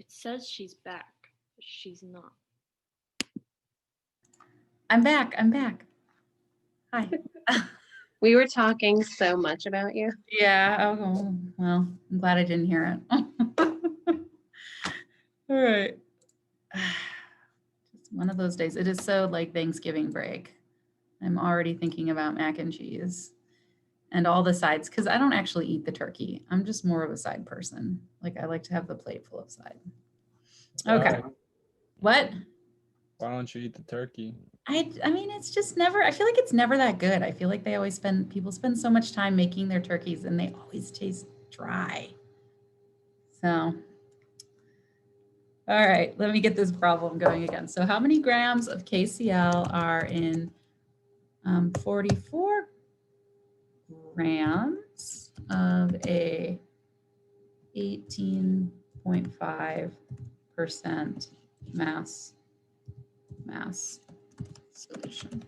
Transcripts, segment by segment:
It says she's back, but she's not. I'm back. I'm back. Hi. We were talking so much about you. Yeah. Oh, well, I'm glad I didn't hear it. All right. Just one of those days. It is so like Thanksgiving break. I'm already thinking about mac and cheese and all the sides because I don't actually eat the turkey. I'm just more of a side person. Like I like to have the plate full of side. Okay. What? Why don't you eat the turkey? I mean, it's just never, I feel like it's never that good. I feel like they always people spend so much time making their turkeys and they always taste dry. So, all right, let me get this problem going again. So how many grams of KCl are in 44 grams of a 18.5% mass solution?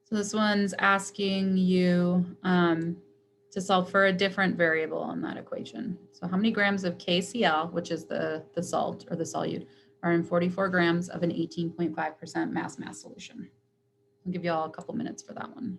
So this one's asking you to solve for a different variable in that equation. So how many grams of KCl, which is the salt or the solute, are in 44 grams of an 18.5% mass solution? I'll give you all a couple minutes for that one.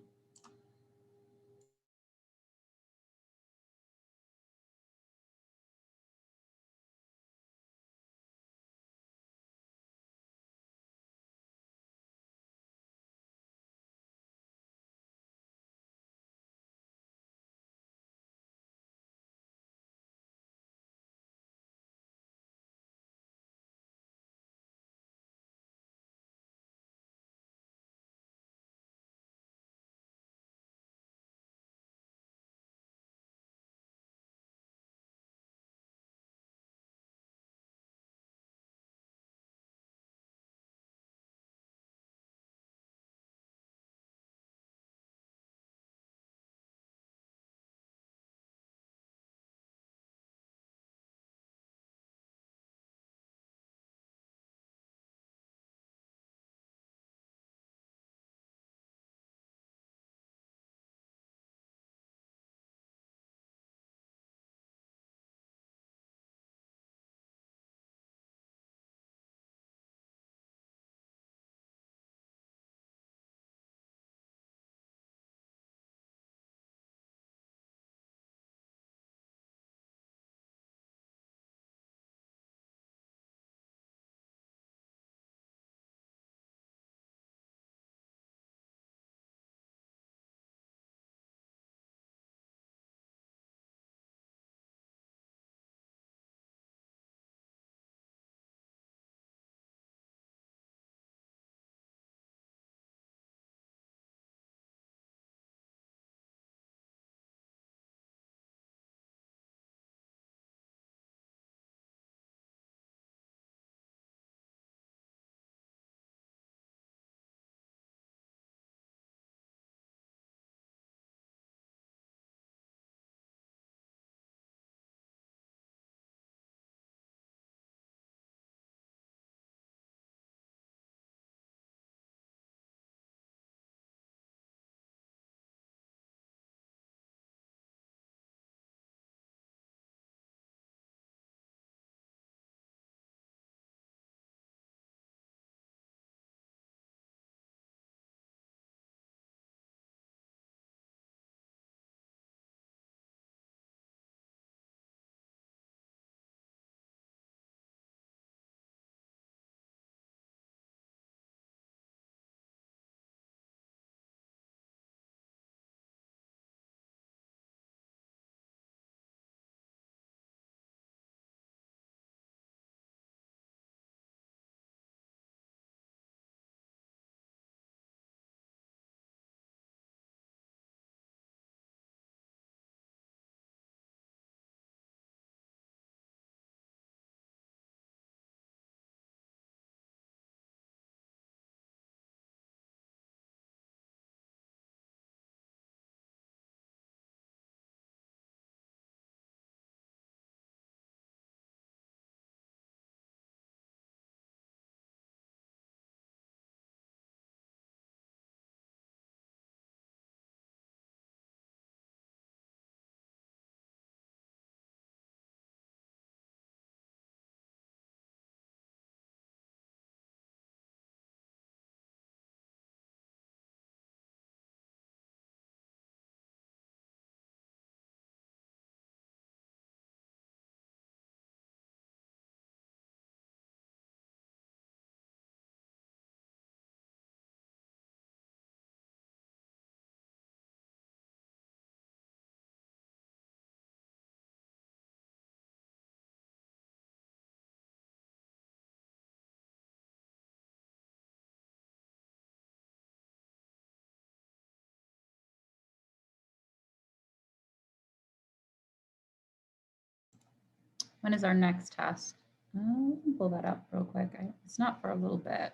When is our next test? Oh, let me pull that up real quick. It's not for a little bit.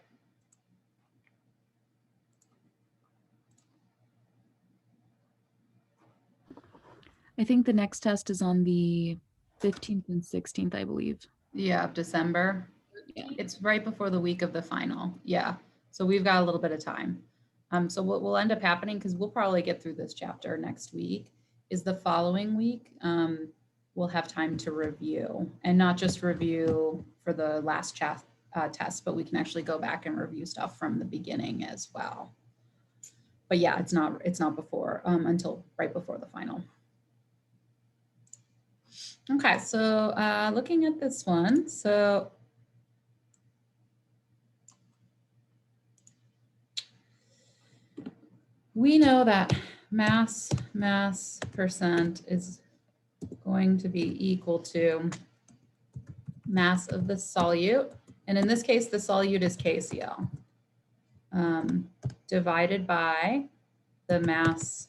I think the next test is on the 15th and 16th, I believe. Yeah, of December. Yeah. It's right before the week of the final. Yeah. So we've got a little bit of time. So what will end up happening, because we'll probably get through this chapter next week, is the following week, we'll have time to review, and not just review for the last test, but we can actually go back and review stuff from the beginning as well. But yeah, it's not before, until right before the final. Okay, so looking at this one, so we know that mass percent is going to be equal to mass of the solute. And in this case, the solute is KCl, divided by the mass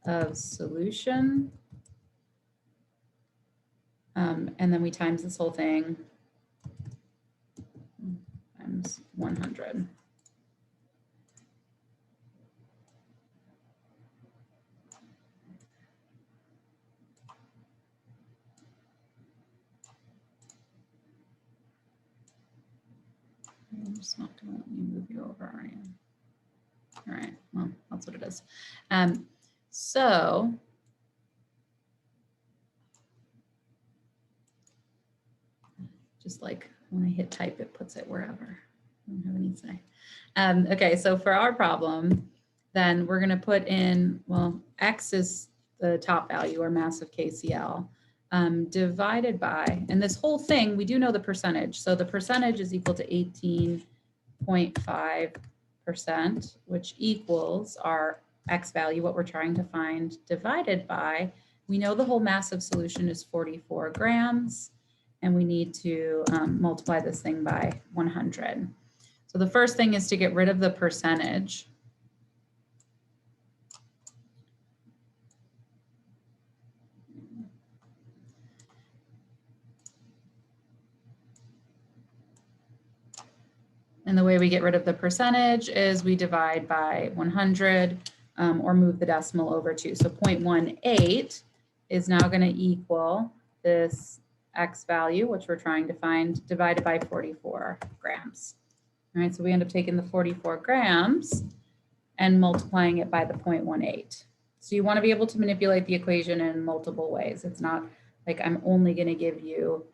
of solution. And then we times this whole thing times 100. I'm just not going to let me move you over, are you? All right, well, that's what it is. So just like when I hit type, it puts it wherever. I don't have any say. Okay, so for our problem, then we're going to put in, well, X is the top value or mass of KCl, divided by, and this whole thing, we do know the percentage. So the percentage is equal to 18.5%, which equals our X value, what we're trying to find, divided by, we know the whole mass of solution is 44 grams, and we need to multiply this thing by 100. So the first thing is to get rid of the percentage. And the way we get rid of the percentage is we divide by 100 or move the decimal over 2. So 0.18 is now going to equal this X value, which we're trying to find, divided by 44 grams. All right, so we end up taking the 44 grams and multiplying it by the 0.18. So you want to be able to manipulate the equation in multiple ways. It's not like I'm only going to give you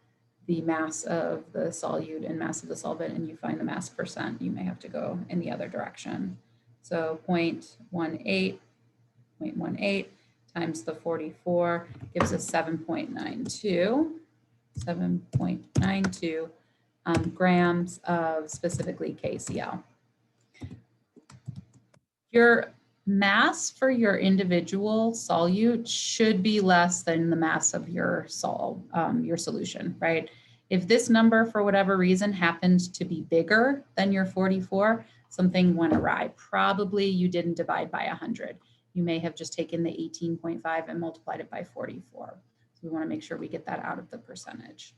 the mass of the solute and mass of the solvent and you find the mass percent. You may have to go in the other direction. So 0.18 times the 44 gives us 7.92 grams of specifically KCl. Your mass for your individual solute should be less than the mass of your solution, right? If this number, for whatever reason, happened to be bigger than your 44, something went awry. Probably you didn't divide by 100. You may have just taken the 18.5 and multiplied it by 44. So we want to make sure we get that out of the percentage.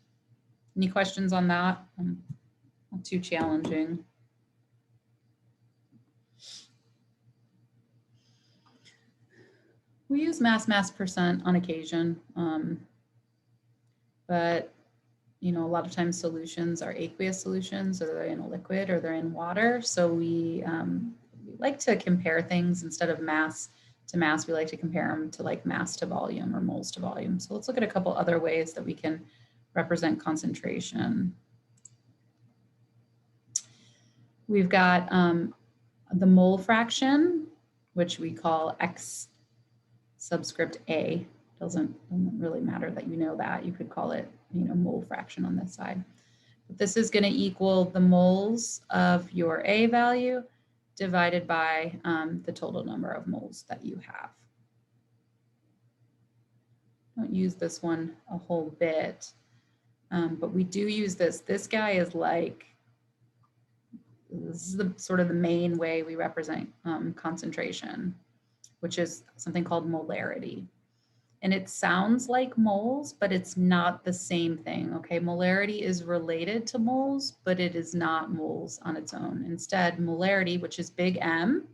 Any questions on that? Not too challenging. We use mass percent on occasion, but you know, a lot of times solutions are aqueous solutions, or they're in a liquid, or they're in water. So we like to compare things instead of mass to mass. We like to compare them to like mass to volume or moles to volume. So let's look at a couple other ways that we can represent concentration. We've got the mole fraction, which we call X subscript A. Doesn't really matter that you know that. You could call it, you know, mole fraction on this side. But this is going to equal the moles of your A value divided by the total number of moles that you have. Don't use this one a whole bit, but we do use this. This guy is like, this is the sort of the main way we represent concentration, which is something called molarity. and it sounds like moles, but it's not the same thing, okay? Molarity is related to moles, but it is not moles on its own. Instead, molarity, which is big M,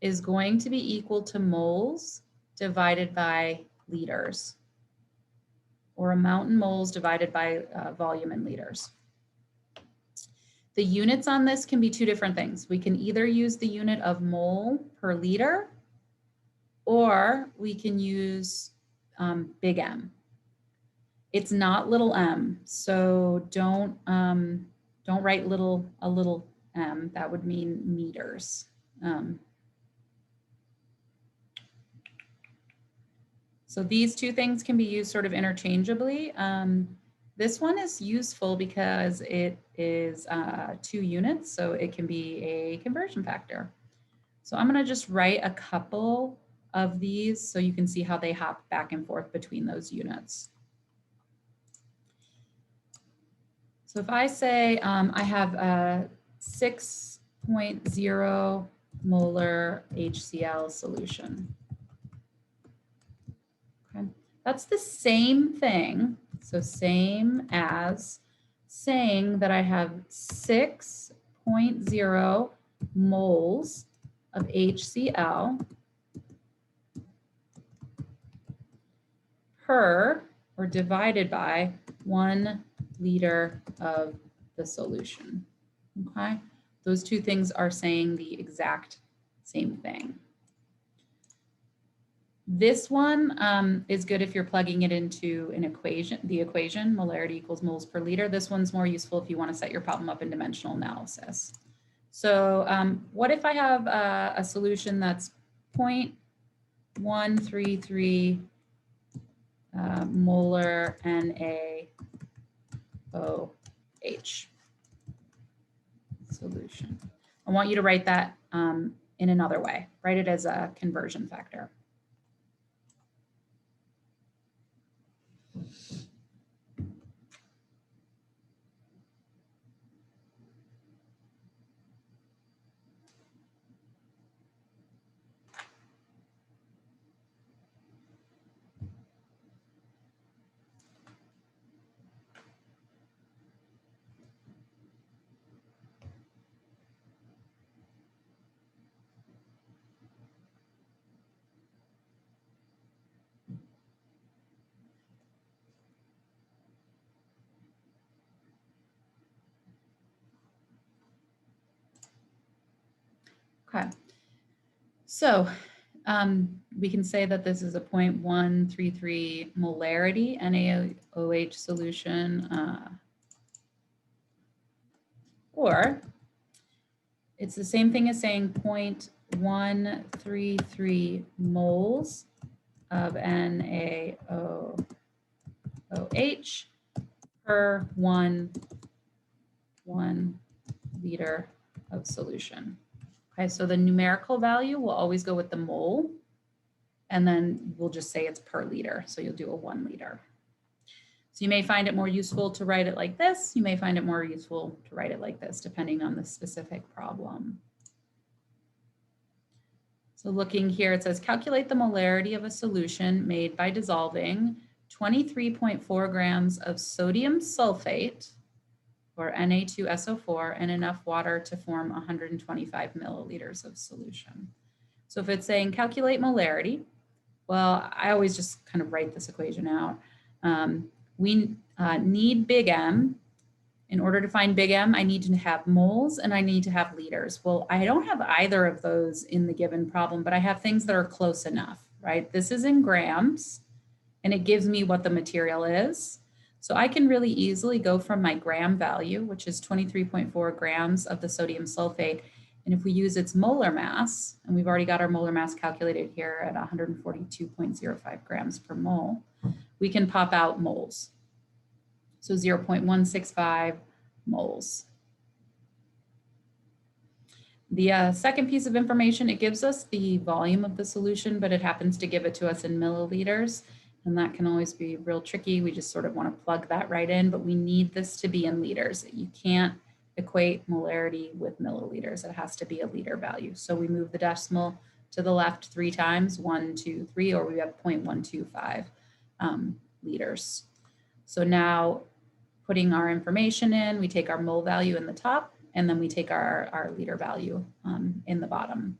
is going to be equal to moles divided by liters, or amount in moles divided by volume in liters. The units on this can be two different things. We can either use the unit of mole per liter, or we can use big M. It's not little m, so don't write a little m. That would mean meters. So these two things can be used sort of interchangeably. This one is useful because it is 2 units, so it can be a conversion factor. So I'm going to just write a couple of these so you can see how they hop back and forth between those units. So if I say I have a 6.0 molar HCl solution, okay, that's the same thing. So same as saying that I have 6.0 moles of HCl per or divided by 1 liter of the solution. Okay, those two things are saying the exact same thing. This one is good if you're plugging it into an equation, the equation, molarity equals moles per liter. This one's more useful if you want to set your problem up in dimensional analysis. So what if I have a solution that's 0.133 molar NaOH solution? I want you to write that in another way. Write it as a conversion factor. Okay, so we can say that this is a 0.133 molarity NaOH solution, or it's the same thing as saying 0.133 moles of NaOH per 1 liter of solution. Okay, so the numerical value will always go with the mole, and then we'll just say it's per liter. So you'll do a 1 liter. So you may find it more useful to write it like this. You may find it more useful to write it like this, depending on the specific problem. So looking here, it says calculate the molarity of a solution made by dissolving 23.4 grams of sodium sulfate, or Na2SO4, and enough water to form 125 milliliters of solution. So if it's saying calculate molarity, well, I always just kind of write this equation out. We need big M. In order to find big M, I need to have moles and I need to have liters. Well, I don't have either of those in the given problem, but I have things that are close enough, right? This is in grams, and it gives me what the material is. So I can really easily go from my gram value, which is 23.4 grams of the sodium sulfate. And if we use its molar mass, and we've already got our molar mass calculated here at 142.05 grams per mole, we can pop out moles. So 0.165 moles. The second piece of information, it gives us the volume of the solution, but it happens to give it to us in milliliters. And that can always be real tricky. We just sort of want to plug that right in, but we need this to be in liters. You can't equate molarity with milliliters. It has to be a liter value. So we move the decimal to the left 3 times, 1, 2, 3, or we have 0.125 liters. So now putting our information in, we take our mole value in the top, and then we take our liter value in the bottom.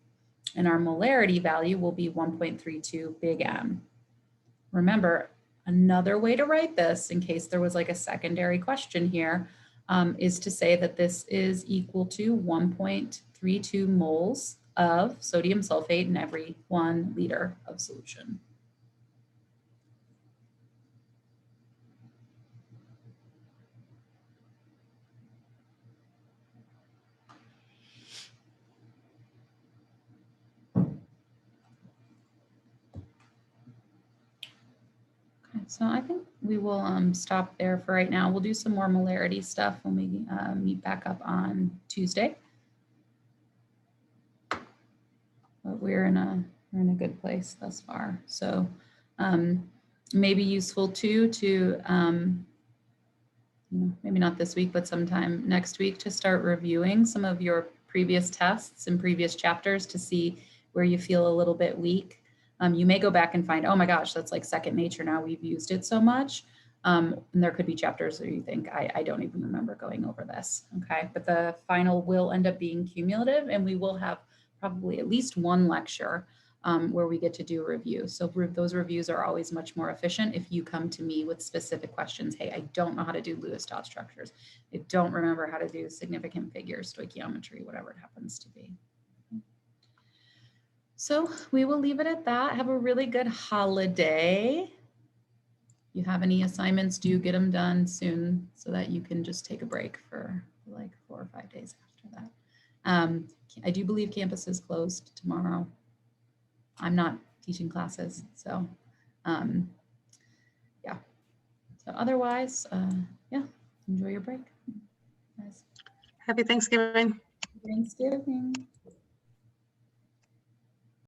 And our molarity value will be 1.32 big M. Remember, another way to write this, in case there was like a secondary question here, is to say that this is equal to 1.32 moles of sodium sulfate in every 1 liter of solution. So I think we will stop there for right now. We'll do some more molarity stuff when we meet back up on Tuesday. But we're in a good place thus far. So maybe useful too to you know, maybe not this week, but sometime next week to start reviewing some of your previous tests and previous chapters to see where you feel a little bit weak. You may go back and find, oh my gosh, that's like second nature now, we've used it so much. And there could be chapters where you think, I don't even remember going over this, okay? But the final will end up being cumulative, and we will have probably at least 1 lecture where we get to do a review. So those reviews are always much more efficient if you come to me with specific questions. Hey, I don't know how to do Lewis dot structures. I don't remember how to do significant figures, stoichiometry, whatever it happens to be. So we will leave it at that. Have a really good holiday. If you have any assignments, do get them done soon so that you can just take a break for like 4 or 5 days after that. I do believe campus is closed tomorrow. I'm not teaching classes, so yeah. So otherwise, yeah, enjoy your break. Guys. Happy Thanksgiving. Thanksgiving.